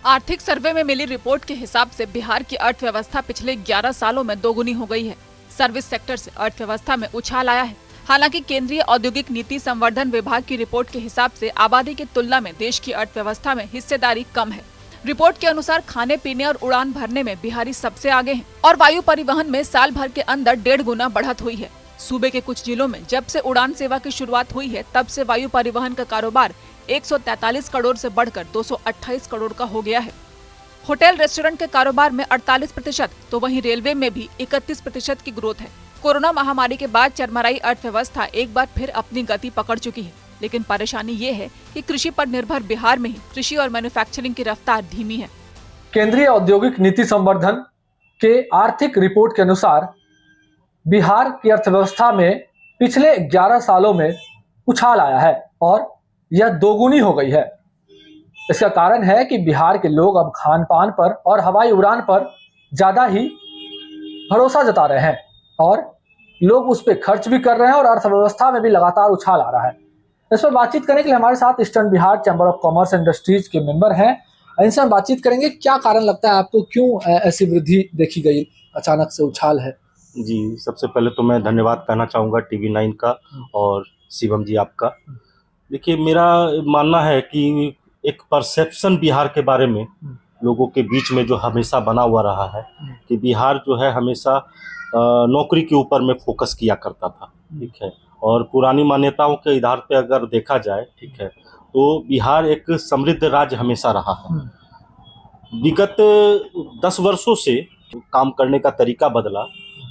आर्थिक सर्वे में मिली रिपोर्ट के हिसाब से बिहार की अर्थव्यवस्था पिछले 11 सालों में दोगुनी हो गई है। सर्विस सेक्टर से अर्थव्यवस्था में उछाल आया है। हालांकि केंद्रीय औद्योगिक नीति संवर्धन विभाग की रिपोर्ट के हिसाब से आबादी की तुलना में देश की अर्थव्यवस्था में हिस्सेदारी कम है। रिपोर्ट के अनुसार खाने पीने और उड़ान भरने में बिहारी सबसे आगे हैं और वायु परिवहन में साल भर के अंदर 1.5 गुना बढ़त हुई है। सूबे के कुछ जिलों में जब से उड़ान सेवा की शुरुआत हुई है तब से वायु परिवहन का कारोबार 143 करोड़ से बढ़कर 228 करोड़ का हो गया है। होटल रेस्टोरेंट के कारोबार में 48%, तो वहीं रेलवे में भी 31% की ग्रोथ है। कोरोना महामारी के बाद चरमराई अर्थव्यवस्था एक बार फिर अपनी गति पकड़ चुकी है, लेकिन परेशानी ये है कि कृषि पर निर्भर बिहार में ही कृषि और मैन्युफैक्चरिंग की रफ्तार धीमी है। केंद्रीय औद्योगिक नीति संवर्धन के आर्थिक रिपोर्ट के अनुसार बिहार की अर्थव्यवस्था में पिछले 11 सालों में उछाल आया है और यह दोगुनी हो गई है। इसका कारण है कि बिहार के लोग अब खान पान पर और हवाई उड़ान पर ज्यादा ही भरोसा जता रहे हैं और लोग उस पर खर्च भी कर रहे हैं और अर्थव्यवस्था में भी लगातार उछाल आ रहा है। इस पर बातचीत करने के लिए हमारे साथ eastern Bihar chamber of commerce industries के मेंबर हैं। इनसे हम बातचीत करेंगे, क्या कारण लगता है आपको, क्यों ऐसी वृद्धि देखी गई, अचानक से उछाल है? जी, सबसे पहले तो मैं धन्यवाद कहना चाहूँगा टीवी 9 का और शिवम जी आपका। देखिए, मेरा मानना है कि एक परसेप्शन बिहार के बारे में लोगों के बीच में जो हमेशा बना हुआ रहा है कि बिहार जो है हमेशा नौकरी के ऊपर में फोकस किया करता था, ठीक है। और पुरानी मान्यताओं के आधार पे अगर देखा जाए, ठीक है, तो बिहार एक समृद्ध राज्य हमेशा रहा है। विगत 10 वर्षों से काम करने का तरीका बदला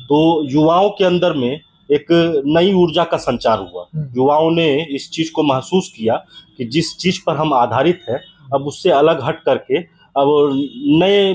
तो युवाओं के अंदर में एक नई ऊर्जा का संचार हुआ। युवाओं ने इस चीज को महसूस किया कि जिस चीज पर हम आधारित है अब उससे अलग हट करके अब नए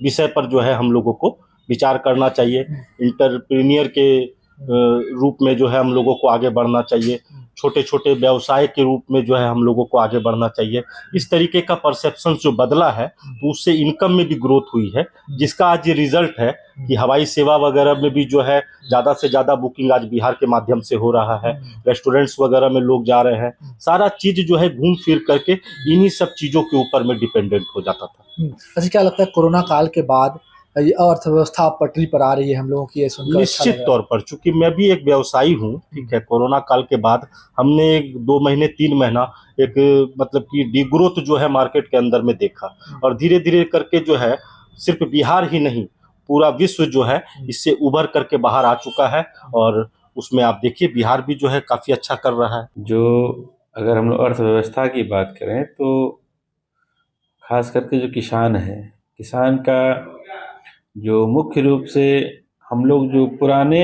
विषय पर जो है हम लोगों को विचार करना चाहिए। इंटरप्रेन्योर के रूप में जो है हम लोगों को आगे बढ़ना चाहिए। छोटे छोटे व्यवसाय के रूप में जो है हम लोगों को आगे बढ़ना चाहिए। इस तरीके का परसेप्शन जो बदला है तो उससे इनकम में भी ग्रोथ हुई है, जिसका आज ये रिजल्ट है कि हवाई सेवा वगैरह में भी जो है ज़्यादा से ज़्यादा बुकिंग आज बिहार के माध्यम से हो रहा है। रेस्टोरेंट्स वगैरह में लोग जा रहे हैं। सारा चीज़ जो है घूम फिर करके इन्हीं सब चीज़ों के ऊपर में डिपेंडेंट हो जाता था। अच्छा, क्या लगता है कोरोना काल के बाद ये अर्थव्यवस्था पटरी पर आ रही है हम लोगों की? निश्चित तौर पर, चूंकि मैं भी एक व्यवसायी हूँ, ठीक है, कोरोना काल के बाद हमने 2 महीने 3 महीना एक मतलब कि डिग्रोथ जो है मार्केट के अंदर में देखा और धीरे धीरे करके जो है सिर्फ बिहार ही नहीं पूरा विश्व जो है इससे उभर करके बाहर आ चुका है और उसमें आप देखिए बिहार भी जो है काफी अच्छा कर रहा है। जो अगर हम लोग अर्थव्यवस्था की बात करें तो खास करके जो किसान है, किसान का जो मुख्य रूप से हम लोग जो पुराने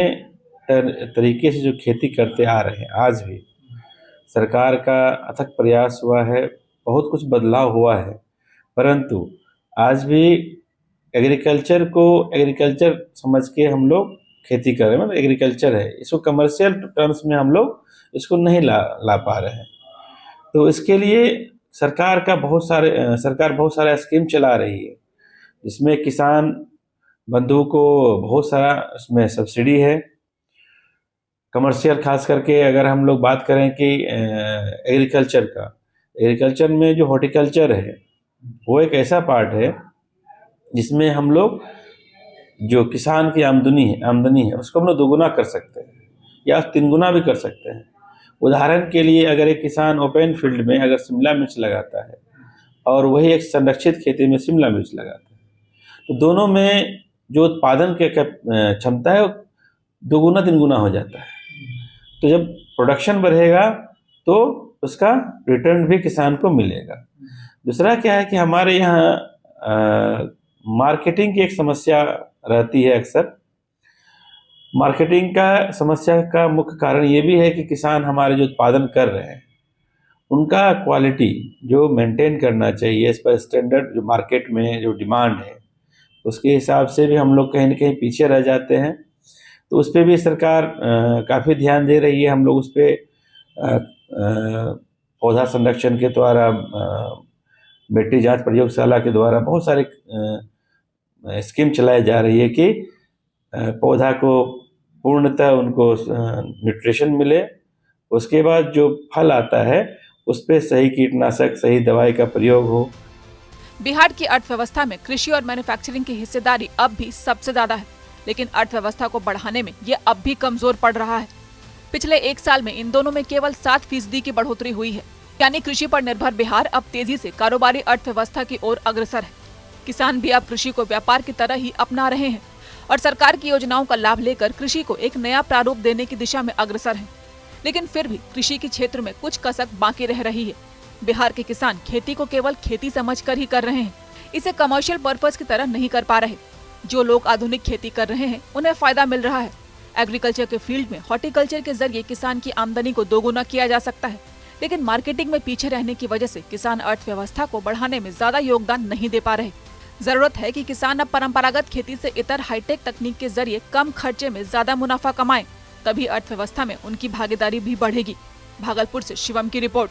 तरीके से जो खेती करते आ रहे हैं, आज भी सरकार का अथक प्रयास हुआ है, बहुत कुछ बदलाव हुआ है, परंतु आज भी एग्रीकल्चर को एग्रीकल्चर समझ के हम लोग खेती कर रहे हैं। मतलब एग्रीकल्चर है, इसको कमर्शियल टर्म्स में हम लोग इसको नहीं ला पा रहे हैं। तो इसके लिए सरकार बहुत सारा स्कीम चला रही है, जिसमें किसान बंधु को बहुत सारा उसमें सब्सिडी है। कमर्शियल खास करके अगर हम लोग बात करें कि एग्रीकल्चर में जो हॉर्टिकल्चर है वो एक ऐसा पार्ट है जिसमें हम लोग जो किसान की आमदनी है उसको हम लोग दोगुना कर सकते हैं या 3 गुना भी कर सकते हैं। उदाहरण के लिए अगर एक किसान ओपन फील्ड में अगर शिमला मिर्च लगाता है और वही एक संरक्षित खेती में शिमला मिर्च लगाता है, तो दोनों में जो उत्पादन की क्षमता है 2 गुना 3 गुना हो जाता है। तो जब प्रोडक्शन बढ़ेगा तो उसका रिटर्न भी किसान को मिलेगा। दूसरा क्या है कि हमारे यहाँ मार्केटिंग की एक समस्या रहती है। अक्सर मार्केटिंग का समस्या का मुख्य कारण ये भी है कि किसान हमारे जो उत्पादन कर रहे हैं उनका क्वालिटी जो मेंटेन करना चाहिए, इस पर स्टैंडर्ड जो मार्केट में जो डिमांड है उसके हिसाब से भी हम लोग कहीं ना कहीं पीछे रह जाते हैं। तो उस पर भी सरकार काफ़ी ध्यान दे रही है। हम लोग उस पर पौधा संरक्षण के द्वारा, मिट्टी जांच प्रयोगशाला के द्वारा बहुत सारे स्कीम चलाई जा रही है कि पौधा को पूर्णतः उनको न्यूट्रिशन मिले, उसके बाद जो फल आता है उस पर सही कीटनाशक, सही दवाई का प्रयोग हो। बिहार की अर्थव्यवस्था में कृषि और मैन्युफैक्चरिंग की हिस्सेदारी अब भी सबसे ज्यादा है, लेकिन अर्थव्यवस्था को बढ़ाने में ये अब भी कमजोर पड़ रहा है। पिछले एक साल में इन दोनों में केवल 7% की बढ़ोतरी हुई है, यानी कृषि पर निर्भर बिहार अब तेजी से कारोबारी अर्थव्यवस्था की ओर अग्रसर है। किसान भी अब कृषि को व्यापार की तरह ही अपना रहे हैं और सरकार की योजनाओं का लाभ लेकर कृषि को एक नया प्रारूप देने की दिशा में अग्रसर है। लेकिन फिर भी कृषि के क्षेत्र में कुछ कसक बाकी रह रही है। बिहार के किसान खेती को केवल खेती समझकर ही कर रहे हैं, इसे कमर्शियल पर्पस की तरह नहीं कर पा रहे। जो लोग आधुनिक खेती कर रहे हैं उन्हें फायदा मिल रहा है। एग्रीकल्चर के फील्ड में हॉर्टिकल्चर के जरिए किसान की आमदनी को दोगुना किया जा सकता है, लेकिन मार्केटिंग में पीछे रहने की वजह से किसान अर्थव्यवस्था को बढ़ाने में ज्यादा योगदान नहीं दे पा रहे। जरूरत है कि किसान अब परंपरागत खेती से इतर हाईटेक तकनीक के जरिए कम खर्चे में ज्यादा मुनाफा कमाएं, तभी अर्थव्यवस्था में उनकी भागीदारी भी बढ़ेगी। भागलपुर से शिवम की रिपोर्ट।